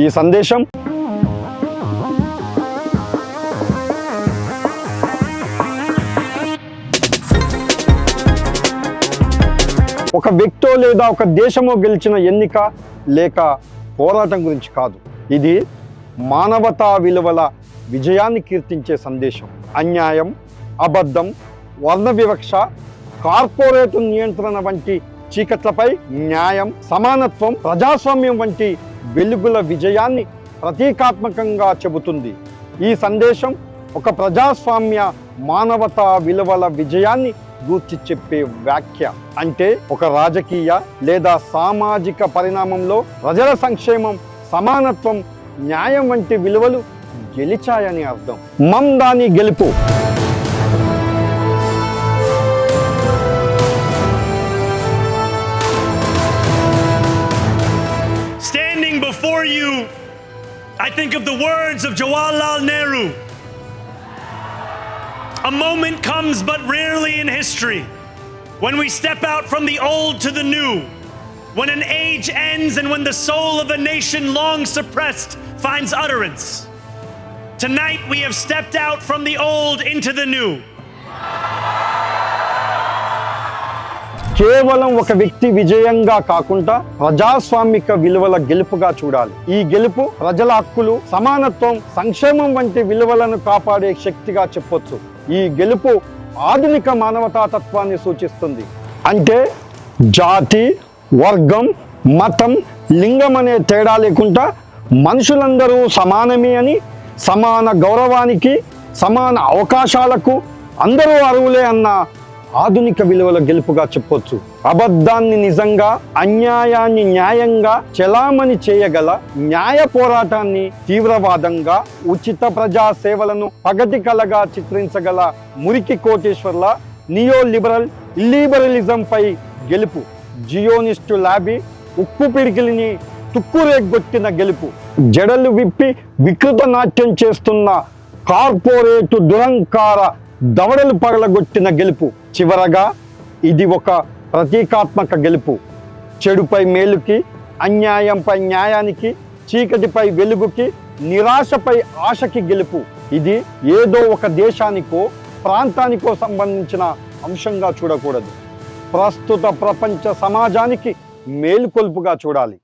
ఈ సందేశం ఒక వ్యక్తో లేదా ఒక దేశమో గెలిచిన ఎన్నిక లేక పోరాటం గురించి కాదు. ఇది మానవతా విలువల విజయాన్ని కీర్తించే సందేశం. అన్యాయం, అబద్ధం, వర్ణ వివక్ష, కార్పొరేట్ నియంత్రణ వంటి చీకట్లపై న్యాయం, సమానత్వం, ప్రజాస్వామ్యం వంటి వెలుగుల విజయాన్ని ప్రతీకాత్మకంగా చెబుతుంది. ఈ సందేశం ఒక ప్రజాస్వామ్య మానవతా విలువల విజయాన్ని గూర్చి చెప్పే వ్యాఖ్య. అంటే ఒక రాజకీయ లేదా సామాజిక పరిణామంలో ప్రజల సంక్షేమం, సమానత్వం, న్యాయం వంటి విలువలు గెలిచాయని అర్థం. మందాని గెలుపు. Standing before you, I think of the words of Jawaharlal Nehru. A moment comes but rarely in history when we step out from the old to the new, when an age ends and when the soul of a nation long suppressed finds utterance. Tonight we have stepped out from the old into the new. కేవలం ఒక వ్యక్తి విజయంగా కాకుండా ప్రజాస్వామిక విలువల గెలుపుగా చూడాలి. ఈ గెలుపు ప్రజల హక్కులు, సమానత్వం, సంక్షేమం వంటి విలువలను కాపాడే శక్తిగా చెప్పొచ్చు. ఈ గెలుపు ఆధునిక మానవతా తత్వాన్ని సూచిస్తుంది. అంటే జాతి, వర్గం, మతం, లింగం అనే తేడా లేకుండా మనుషులందరూ సమానమే అని, సమాన గౌరవానికి, సమాన అవకాశాలకు అందరూ అర్హులే అన్న ఆధునిక విలువల గెలుపుగా చెప్పొచ్చు. అబద్ధాన్ని నిజంగా, అన్యాయాన్ని న్యాయంగా చెలామణి చేయగల న్యాయ పోరాటాన్ని తీవ్రవాదంగా, ఉచిత ప్రజా సేవలను పగటి కలగా చిత్రించగల మురికి కోటేశ్వర్ల నియో లిబరల్ ఇల్లిబరలిజంపై గెలుపు. జియోనిస్టు లాబీ ఉక్కు పిడికిలిని తుక్కురేగొట్టిన గెలుపు. జడలు విప్పి వికృత నాట్యం చేస్తున్న కార్పొరేటు దురంకార దవడలు పగలగొట్టిన గెలుపు. చివరగా ఇది ఒక ప్రతీకాత్మక గెలుపు. చెడుపై మేలుకి, అన్యాయంపై న్యాయానికి, చీకటిపై వెలుగుకి, నిరాశపై ఆశకి గెలుపు. ఇది ఏదో ఒక దేశానికో ప్రాంతానికో సంబంధించిన అంశంగా చూడకూడదు. ప్రస్తుత ప్రపంచ సమాజానికి మేలుకొల్పుగా చూడాలి.